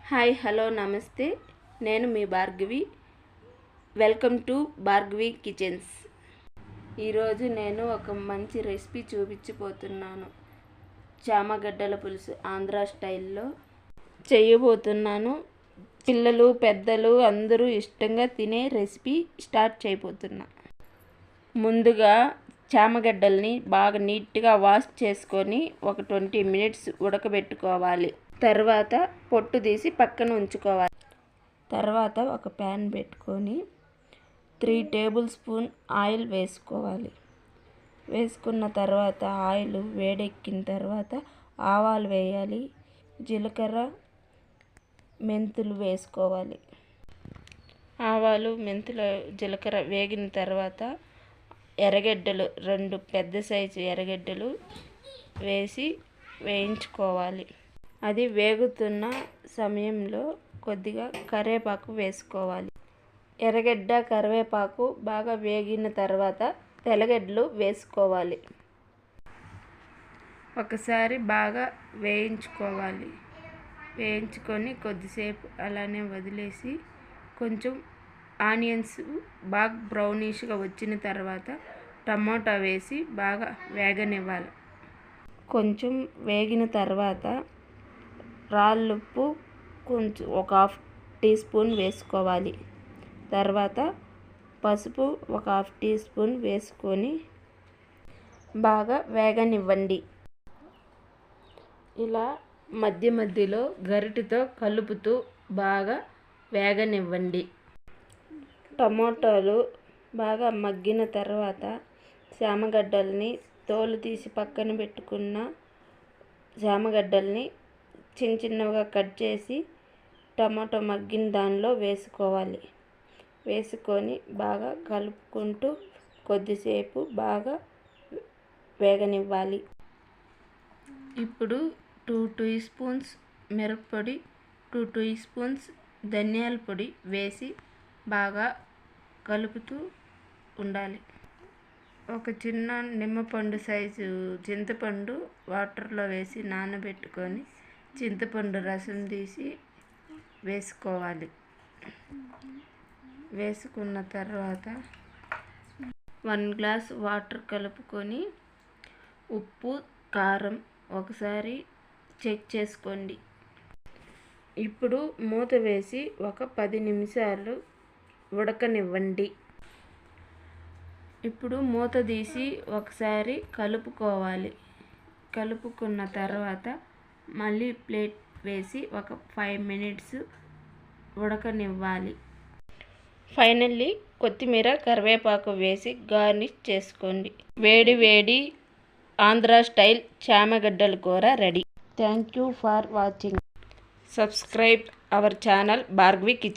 Hi hello namaste, నేను మీ Bhargavi. Welcome to Bhargavi kitchens. ఈరోజు నేను ఒక మంచి రెసిపీ చూపించబోతున్నాను. చామగడ్డల పులుసు ఆంధ్ర స్టైల్లో చేయబోతున్నాను. పిల్లలు పెద్దలు అందరూ ఇష్టంగా తినే రెసిపీ స్టార్ట్ చేయబోతున్నా. ముందుగా చామగడ్డల్ని బాగా నీట్గా వాష్ చేసుకొని ఒక 20 మినిట్స్ ఉడకబెట్టుకోవాలి. తర్వాత పొట్టు తీసి పక్కన ఉంచుకోవాలి. తర్వాత ఒక ప్యాన్ పెట్టుకొని 3 టేబుల్ స్పూన్ ఆయిల్ వేసుకోవాలి. వేసుకున్న తర్వాత ఆయిల్ వేడెక్కిన తర్వాత ఆవాలు వేయాలి, జీలకర్ర, మెంతులు వేసుకోవాలి. ఆవాలు, మెంతులు, జీలకర్ర వేగిన తర్వాత ఎర్రగడ్డలు 2 పెద్ద సైజు ఎర్రగడ్డలు వేసి వేయించుకోవాలి. అది వేగుతున్న సమయంలో కొద్దిగా కరివేపాకు వేసుకోవాలి. ఎర్రగడ్డ, కరివేపాకు బాగా వేగిన తర్వాత తెల్లగడ్డలు వేసుకోవాలి. ఒకసారి బాగా వేయించుకోవాలి. వేయించుకొని కొద్దిసేపు అలానే వదిలేసి కొంచెం ఆనియన్స్ బాగా బ్రౌనిష్గా వచ్చిన తర్వాత టమాటా వేసి బాగా వేగనివ్వాలి. కొంచెం వేగిన తర్వాత రాళ్ళుప్పు కొంచెం ఒక 1/2 టీ స్పూన్ వేసుకోవాలి. తర్వాత పసుపు ఒక 1/2 టీ స్పూన్ వేసుకొని బాగా వేగనివ్వండి. ఇలా మధ్య మధ్యలో గరిటెతో కలుపుతూ బాగా వేగనివ్వండి. టమాటాలు బాగా మగ్గిన తర్వాత చామగడ్డల్ని తోలు తీసి పక్కన పెట్టుకున్న చామగడ్డల్ని చిన్నగా కట్ చేసి టమాటో మగ్గిన దానిలో వేసుకోవాలి. వేసుకొని బాగా కలుపుకుంటూ కొద్దిసేపు బాగా వేగనివ్వాలి. ఇప్పుడు 2 టీ స్పూన్స్ మిరప్పొడి, 2 టీ స్పూన్స్ ధనియాల పొడి వేసి బాగా కలుపుతూ ఉండాలి. ఒక చిన్న నిమ్మపండు సైజు చింతపండు వాటర్లో వేసి నానబెట్టుకొని చింతపండు రసం తీసి వేసుకోవాలి. వేసుకున్న తర్వాత 1 గ్లాస్ వాటర్ కలుపుకొని ఉప్పు, కారం ఒకసారి చెక్ చేసుకోండి. ఇప్పుడు మూత వేసి ఒక 10 నిమిషాలు ఉడకనివ్వండి. ఇప్పుడు మూత తీసి ఒకసారి కలుపుకోవాలి. కలుపుకున్న తర్వాత మళ్ళీ ప్లేట్ వేసి ఒక 5 మినిట్స్ ఉడకనివ్వాలి. ఫైనల్లీ కొత్తిమీర, కరివేపాకు వేసి గార్నిష్ చేసుకోండి. వేడి వేడి ఆంధ్ర స్టైల్ చామగడ్డల కూర ready. Thank you for watching. Subscribe our channel Bhargavi kitchen.